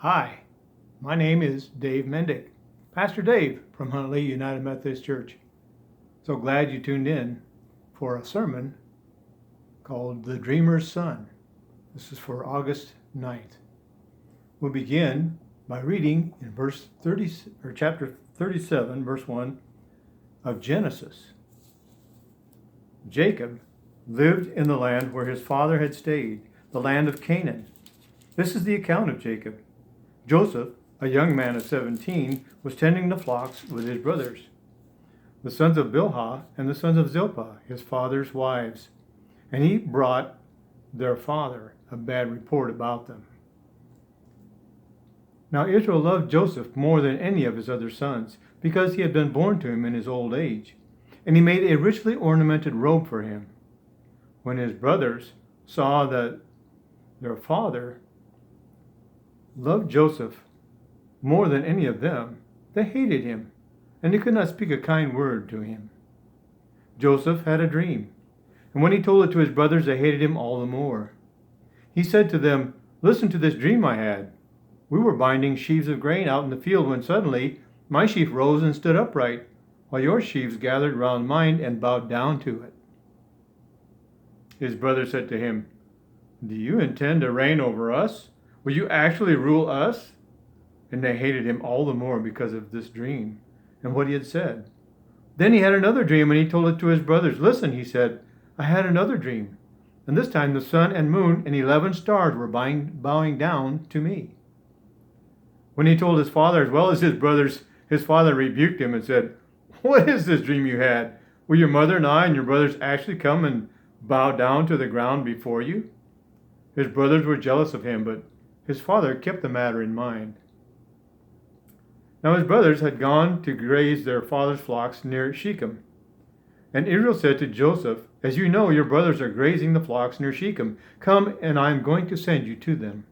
Hi, my name is Dave Mendick, Pastor Dave from Huntley United Methodist Church. So glad you tuned in for a sermon called The Dreamer's Son. This is for August 9th. We'll begin by reading in chapter 37, verse 1 of Genesis. Jacob lived in the land where his father had stayed, the land of Canaan. This is the account of Jacob. Joseph, a young man of 17, was tending the flocks with his brothers, the sons of Bilhah and the sons of Zilpah, his father's wives. And he brought their father a bad report about them. Now Israel loved Joseph more than any of his other sons, because he had been born to him in his old age. And he made a richly ornamented robe for him. When his brothers saw that their father loved Joseph more than any of them, they hated him, and they could not speak a kind word to him. Joseph had a dream, and when he told it to his brothers, they hated him all the more. He said to them, "Listen to this dream I had. We were binding sheaves of grain out in the field when suddenly my sheaf rose and stood upright, while your sheaves gathered round mine and bowed down to it." His brothers said to him, "Do you intend to reign over us? Will you actually rule us?" And they hated him all the more because of this dream and what he had said. Then he had another dream, and he told it to his brothers. "Listen," he said, "I had another dream, and this time the sun and moon and 11 stars were bowing down to me." When he told his father as well as his brothers, his father rebuked him and said, "What is this dream you had? Will your mother and I and your brothers actually come and bow down to the ground before you?" His brothers were jealous of him, but his father kept the matter in mind. Now his brothers had gone to graze their father's flocks near Shechem. And Israel said to Joseph, "As you know, your brothers are grazing the flocks near Shechem. Come, and I am going to send you to them."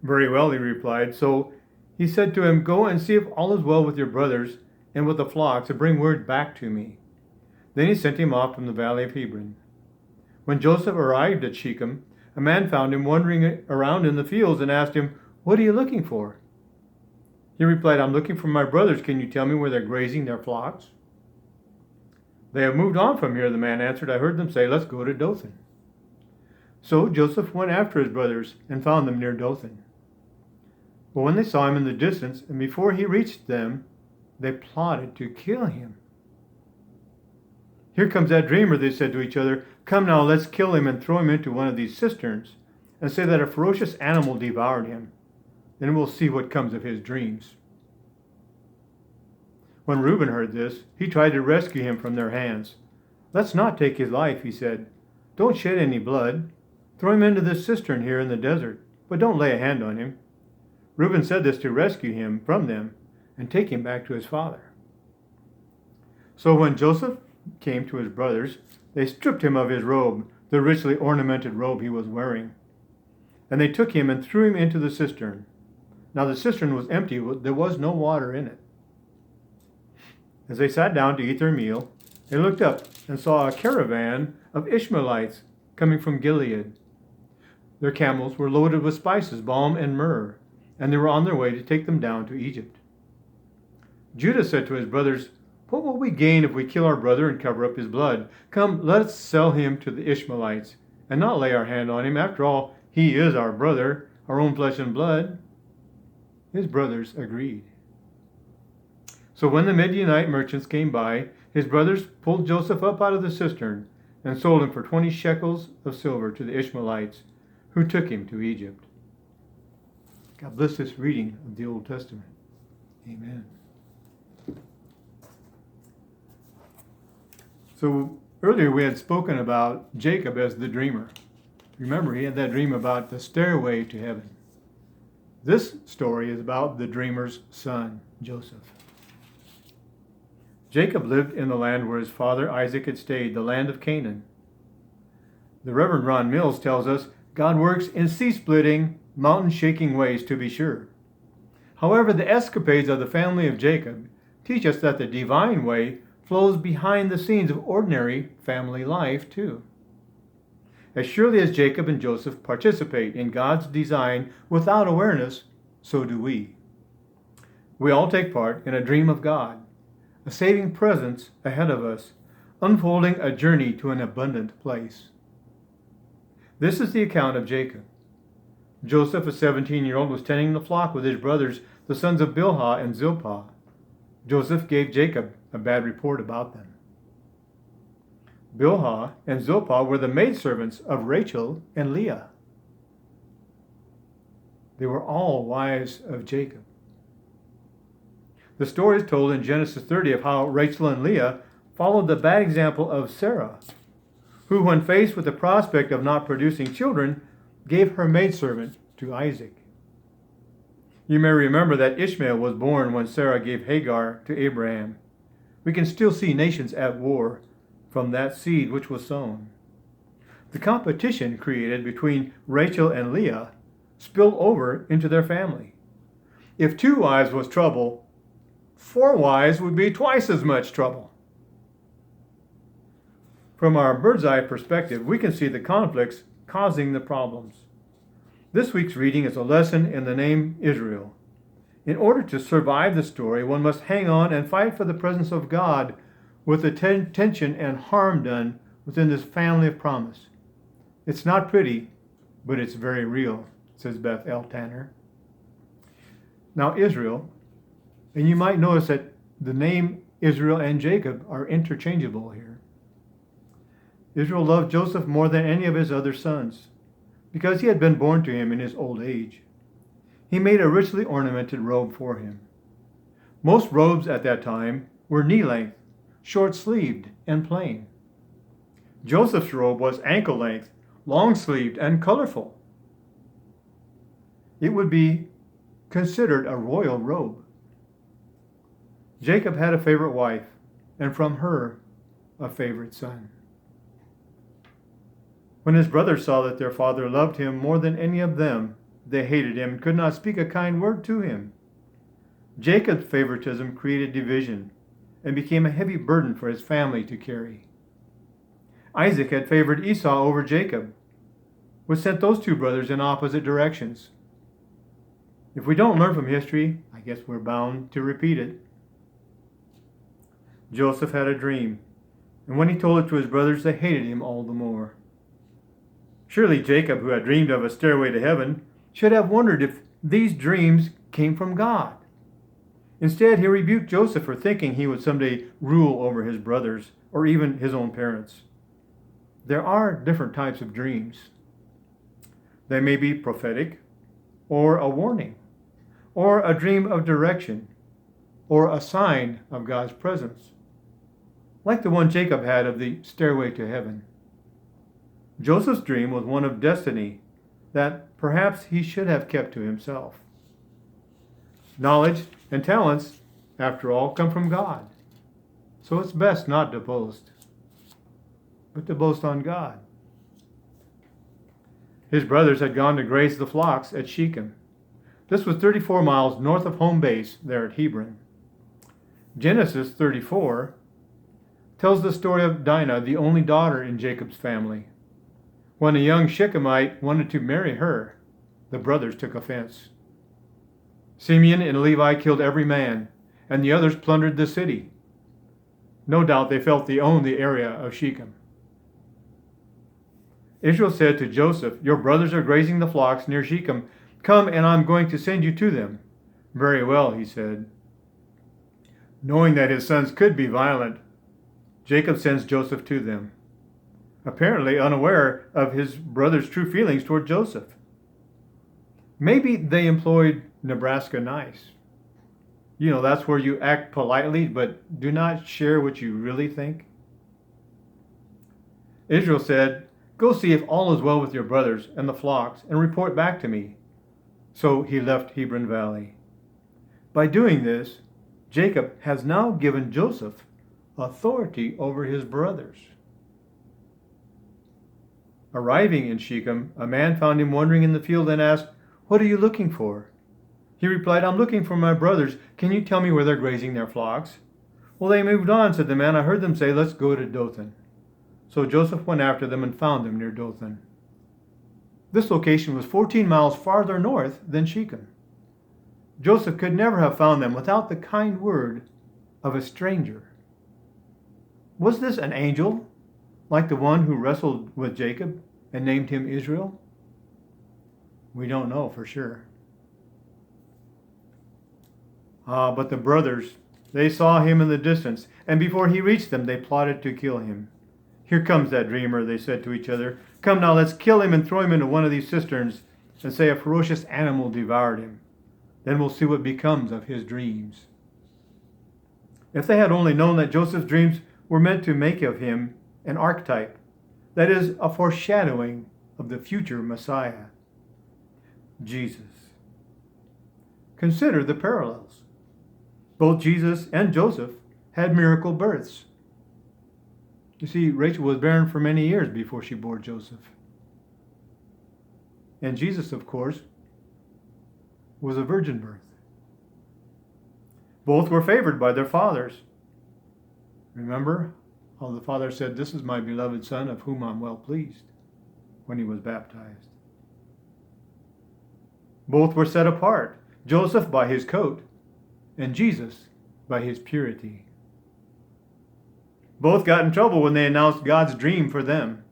"Very well," he replied. So he said to him, "Go and see if all is well with your brothers and with the flocks, and bring word back to me." Then he sent him off from the valley of Hebron. When Joseph arrived at Shechem, a man found him wandering around in the fields and asked him, "What are you looking for?" He replied, "I'm looking for my brothers. Can you tell me where they're grazing their flocks?" "They have moved on from here," the man answered. "I heard them say, 'Let's go to Dothan.'" So Joseph went after his brothers and found them near Dothan. But when they saw him in the distance, and before he reached them, they plotted to kill him. "Here comes that dreamer," they said to each other. "Come now, let's kill him and throw him into one of these cisterns, and say that a ferocious animal devoured him. Then we'll see what comes of his dreams." When Reuben heard this, he tried to rescue him from their hands. "Let's not take his life," he said. "Don't shed any blood. Throw him into this cistern here in the desert, but don't lay a hand on him." Reuben said this to rescue him from them and take him back to his father. So when Joseph came to his brothers, they stripped him of his robe, the richly ornamented robe he was wearing. And they took him and threw him into the cistern. Now the cistern was empty, there was no water in it. As they sat down to eat their meal, they looked up and saw a caravan of Ishmaelites coming from Gilead. Their camels were loaded with spices, balm, and myrrh, and they were on their way to take them down to Egypt. Judah said to his brothers, "What will we gain if we kill our brother and cover up his blood? Come, let us sell him to the Ishmaelites, and not lay our hand on him. After all, he is our brother, our own flesh and blood." His brothers agreed. So when the Midianite merchants came by, his brothers pulled Joseph up out of the cistern and sold him for 20 shekels of silver to the Ishmaelites, who took him to Egypt. God bless this reading of the Old Testament. Amen. So earlier we had spoken about Jacob as the dreamer. Remember, he had that dream about the stairway to heaven. This story is about the dreamer's son, Joseph. Jacob lived in the land where his father Isaac had stayed, the land of Canaan. The Reverend Ron Mills tells us, God works in sea-splitting, mountain-shaking ways, to be sure. However, the escapades of the family of Jacob teach us that the divine way flows behind the scenes of ordinary family life, too. As surely as Jacob and Joseph participate in God's design without awareness, so do we. We all take part in a dream of God, a saving presence ahead of us, unfolding a journey to an abundant place. This is the account of Jacob. Joseph, a 17-year-old, was tending the flock with his brothers, the sons of Bilhah and Zilpah. Joseph gave Jacob a bad report about them. Bilhah and Zilpah were the maidservants of Rachel and Leah. They were all wives of Jacob. The story is told in Genesis 30 of how Rachel and Leah followed the bad example of Sarah, who, when faced with the prospect of not producing children, gave her maidservant to Isaac. You may remember that Ishmael was born when Sarah gave Hagar to Abraham. We can still see nations at war from that seed which was sown. The competition created between Rachel and Leah spilled over into their family. If 2 wives was trouble, 4 wives would be twice as much trouble. From our bird's eye perspective, we can see the conflicts causing the problems. This week's reading is a lesson in the name Israel. In order to survive the story, one must hang on and fight for the presence of God with the tension and harm done within this family of promise. It's not pretty, but it's very real, says Beth L. Tanner. Now Israel, and you might notice that the name Israel and Jacob are interchangeable here. Israel loved Joseph more than any of his other sons, because he had been born to him in his old age. He made a richly ornamented robe for him. Most robes at that time were knee-length, short-sleeved, and plain. Joseph's robe was ankle-length, long-sleeved, and colorful. It would be considered a royal robe. Jacob had a favorite wife, and from her, a favorite son. When his brothers saw that their father loved him more than any of them, they hated him and could not speak a kind word to him. Jacob's favoritism created division and became a heavy burden for his family to carry. Isaac had favored Esau over Jacob, which sent those 2 brothers in opposite directions. If we don't learn from history, I guess we're bound to repeat it. Joseph had a dream, and when he told it to his brothers, they hated him all the more. Surely Jacob, who had dreamed of a stairway to heaven, should have wondered if these dreams came from God. Instead, he rebuked Joseph for thinking he would someday rule over his brothers or even his own parents. There are different types of dreams. They may be prophetic, or a warning, or a dream of direction, or a sign of God's presence, like the one Jacob had of the stairway to heaven. Joseph's dream was one of destiny that perhaps he should have kept to himself. Knowledge and talents, after all, come from God. So it's best not to boast, but to boast on God. His brothers had gone to graze the flocks at Shechem. This was 34 miles north of home base there at Hebron. Genesis 34 tells the story of Dinah, the only daughter in Jacob's family. When a young Shechemite wanted to marry her, the brothers took offense. Simeon and Levi killed every man, and the others plundered the city. No doubt they felt they owned the area of Shechem. Israel said to Joseph, "Your brothers are grazing the flocks near Shechem. Come, and I'm going to send you to them." "Very well," he said. Knowing that his sons could be violent, Jacob sends Joseph to them, apparently unaware of his brother's true feelings toward Joseph. Maybe they employed Nebraska nice. That's where you act politely, but do not share what you really think. Israel said, "Go see if all is well with your brothers and the flocks, and report back to me." So he left Hebron Valley. By doing this, Jacob has now given Joseph authority over his brothers. Arriving in Shechem, a man found him wandering in the field and asked, "What are you looking for?" He replied, "I'm looking for my brothers. Can you tell me where they're grazing their flocks?" "Well, they moved on," said the man. "I heard them say, 'Let's go to Dothan.'" So Joseph went after them and found them near Dothan. This location was 14 miles farther north than Shechem. Joseph could never have found them without the kind word of a stranger. Was this an angel, like the one who wrestled with Jacob and named him Israel? We don't know for sure. But the brothers, they saw him in the distance, and before he reached them, they plotted to kill him. Here comes that dreamer, they said to each other. Come now, let's kill him and throw him into one of these cisterns and say a ferocious animal devoured him. Then we'll see what becomes of his dreams. If they had only known that Joseph's dreams were meant to make of him an archetype, that is, a foreshadowing of the future Messiah, Jesus. Consider the parallels. Both Jesus and Joseph had miracle births. You see, Rachel was barren for many years before she bore Joseph. And Jesus, of course, was a virgin birth. Both were favored by their fathers. Remember how the Father said, "This is my beloved Son of whom I'm well pleased," when he was baptized. Both were set apart, Joseph by his coat, and Jesus by his purity. Both got in trouble when they announced God's dream for them.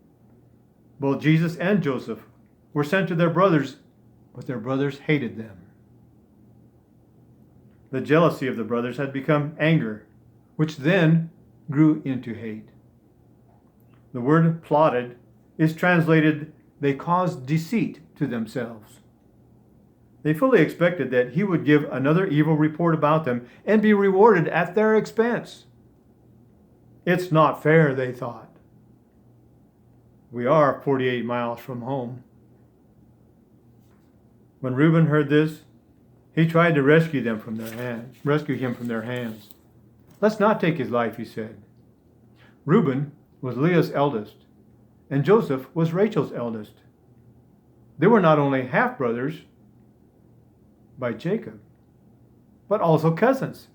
Both Jesus and Joseph were sent to their brothers, but their brothers hated them. The jealousy of the brothers had become anger, which then grew into hate. The word plotted is translated, they caused deceit to themselves. They fully expected that he would give another evil report about them and be rewarded at their expense. It's not fair, they thought. We are 48 miles from home. When Reuben heard this, he tried to rescue him from their hands. Let's not take his life, he said. Reuben was Leah's eldest, and Joseph was Rachel's eldest. They were not only half-brothers by Jacob, but also cousins,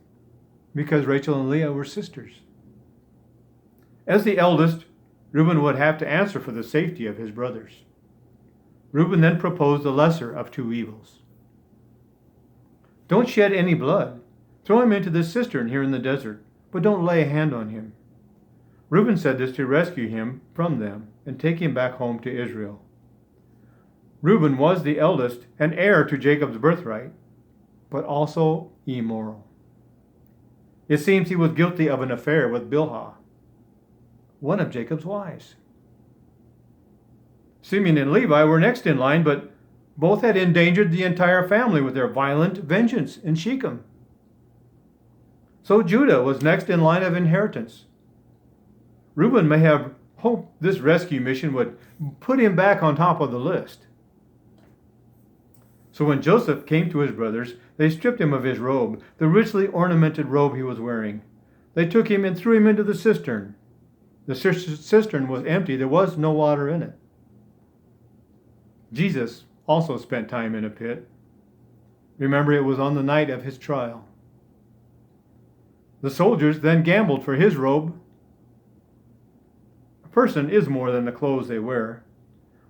because Rachel and Leah were sisters. As the eldest, Reuben would have to answer for the safety of his brothers. Reuben then proposed the lesser of two evils. Don't shed any blood. Throw him into this cistern here in the desert, but don't lay a hand on him. Reuben said this to rescue him from them and take him back home to Israel. Reuben was the eldest and heir to Jacob's birthright, but also immoral. It seems he was guilty of an affair with Bilhah, one of Jacob's wives. Simeon and Levi were next in line, but both had endangered the entire family with their violent vengeance in Shechem. So Judah was next in line of inheritance. Reuben may have hoped this rescue mission would put him back on top of the list. So when Joseph came to his brothers, they stripped him of his robe, the richly ornamented robe he was wearing. They took him and threw him into the cistern. The cistern was empty. There was no water in it. Jesus also spent time in a pit. Remember, it was on the night of his trial. The soldiers then gambled for his robe. A person is more than the clothes they wear.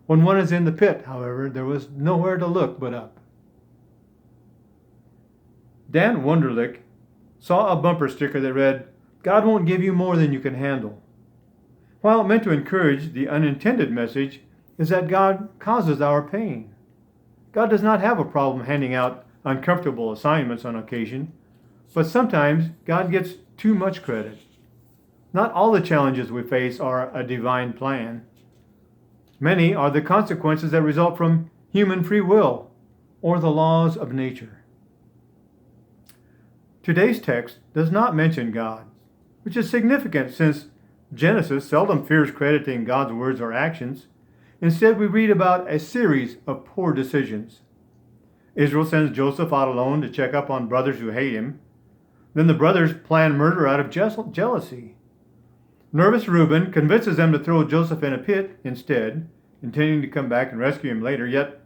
When one is in the pit, however, there was nowhere to look but up. Dan Wunderlich saw a bumper sticker that read, "God won't give you more than you can handle." While meant to encourage, the unintended message is that God causes our pain. God does not have a problem handing out uncomfortable assignments on occasion, but sometimes God gets too much credit. Not all the challenges we face are a divine plan. Many are the consequences that result from human free will or the laws of nature. Today's text does not mention God, which is significant since Genesis seldom fears crediting God's words or actions. Instead, we read about a series of poor decisions. Israel sends Joseph out alone to check up on brothers who hate him. Then the brothers plan murder out of jealousy. Nervous Reuben convinces them to throw Joseph in a pit instead, intending to come back and rescue him later, yet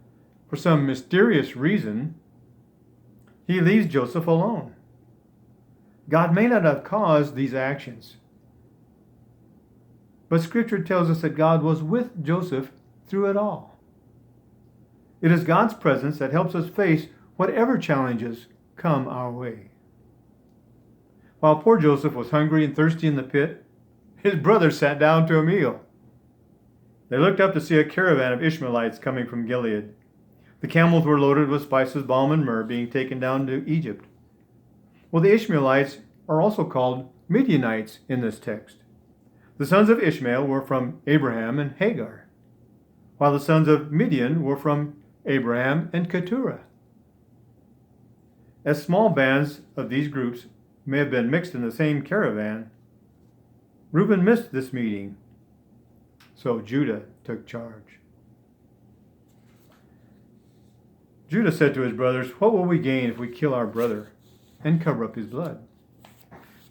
for some mysterious reason, he leaves Joseph alone. God may not have caused these actions. but Scripture tells us that God was with Joseph through it all. It is God's presence that helps us face whatever challenges come our way. While poor Joseph was hungry and thirsty in the pit, his brothers sat down to a meal. They looked up to see a caravan of Ishmaelites coming from Gilead. The camels were loaded with spices, balm, and myrrh, being taken down to Egypt. Well, the Ishmaelites are also called Midianites in this text. The sons of Ishmael were from Abraham and Hagar, while the sons of Midian were from Abraham and Keturah. As small bands of these groups may have been mixed in the same caravan, Reuben missed this meeting, so Judah took charge. Judah said to his brothers, "What will we gain if we kill our brother and cover up his blood?"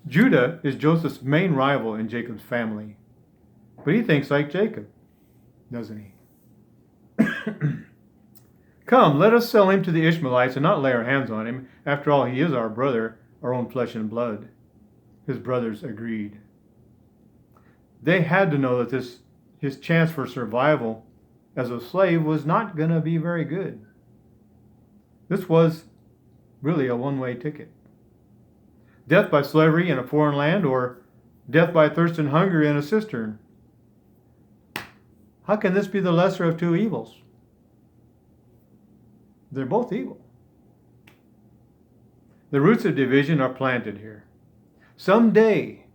Judah is Joseph's main rival in Jacob's family, but he thinks like Jacob, doesn't he? "Come, let us sell him to the Ishmaelites and not lay our hands on him. After all, he is our brother, our own flesh and blood." His brothers agreed. They had to know that his chance for survival as a slave was not going to be very good. This was really a one-way ticket. Death by slavery in a foreign land, or death by thirst and hunger in a cistern. How can this be the lesser of two evils? They're both evil. The roots of division are planted here. Someday,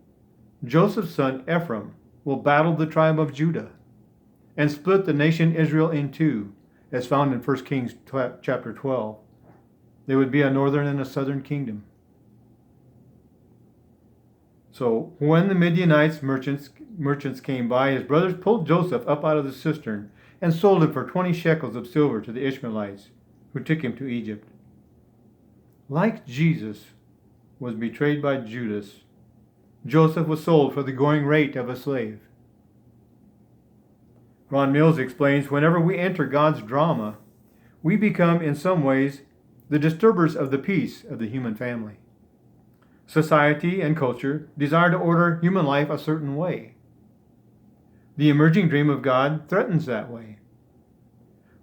Joseph's son Ephraim will battle the tribe of Judah and split the nation Israel in two, as found in 1 Kings chapter 12. There would be a northern and a southern kingdom. So when the Midianites merchants came by, his brothers pulled Joseph up out of the cistern and sold him for 20 shekels of silver to the Ishmaelites, who took him to Egypt. Like Jesus was betrayed by Judas, Joseph was sold for the going rate of a slave. Ron Mills explains, whenever we enter God's drama, we become, in some ways, the disturbers of the peace of the human family. Society and culture desire to order human life a certain way. The emerging dream of God threatens that way.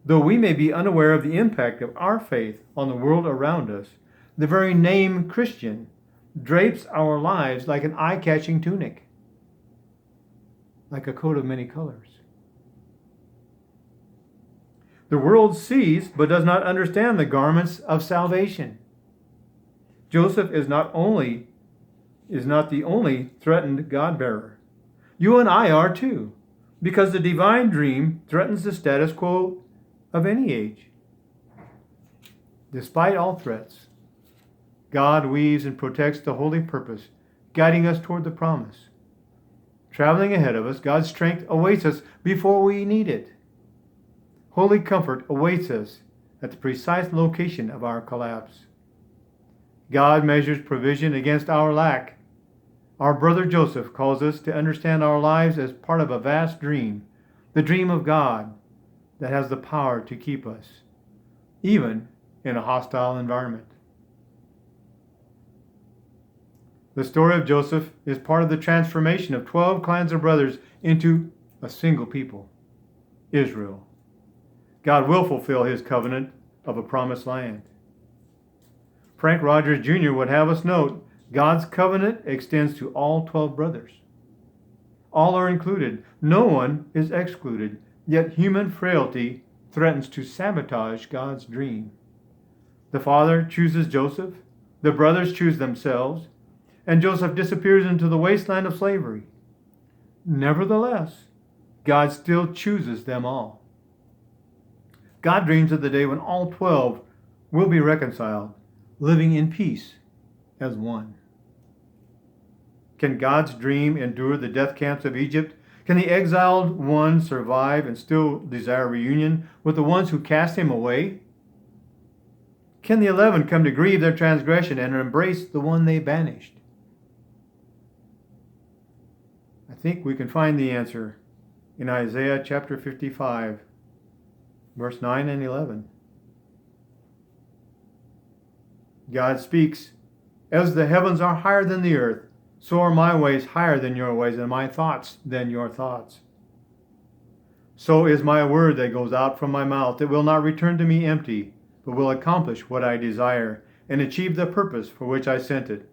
Though we may be unaware of the impact of our faith on the world around us, the very name Christian drapes our lives like an eye-catching tunic, like a coat of many colors. The world sees but does not understand the garments of salvation. Joseph is not the only threatened God-bearer. You and I are too, because the divine dream threatens the status quo of any age. Despite all threats, God weaves and protects the holy purpose, guiding us toward the promise. Traveling ahead of us, God's strength awaits us before we need it. Holy comfort awaits us at the precise location of our collapse. God measures provision against our lack. Our brother Joseph calls us to understand our lives as part of a vast dream, the dream of God that has the power to keep us, even in a hostile environment. The story of Joseph is part of the transformation of 12 clans of brothers into a single people, Israel. God will fulfill his covenant of a promised land. Frank Rogers Jr. would have us note, God's covenant extends to all 12 brothers. All are included. No one is excluded. Yet human frailty threatens to sabotage God's dream. The father chooses Joseph, the brothers choose themselves, and Joseph disappears into the wasteland of slavery. Nevertheless, God still chooses them all. God dreams of the day when all 12 will be reconciled, living in peace as one. Can God's dream endure the death camps of Egypt? Can the exiled one survive and still desire reunion with the ones who cast him away? Can the 11 come to grieve their transgression and embrace the one they banished? I think we can find the answer in Isaiah chapter 55, verse 9 and 11. God speaks, "As the heavens are higher than the earth, So are my ways higher than your ways, and my thoughts than your thoughts. So is my word that goes out from my mouth. It will not return to me empty, but will accomplish what I desire and achieve the purpose for which I sent it.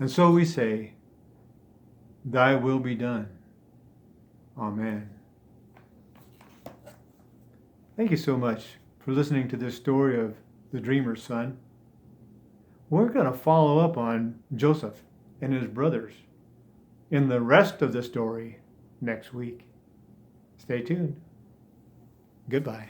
And so we say, Thy will be done. Amen. Thank you so much for listening to this story of the dreamer's son. We're going to follow up on Joseph and his brothers in the rest of the story next week. Stay tuned. Goodbye.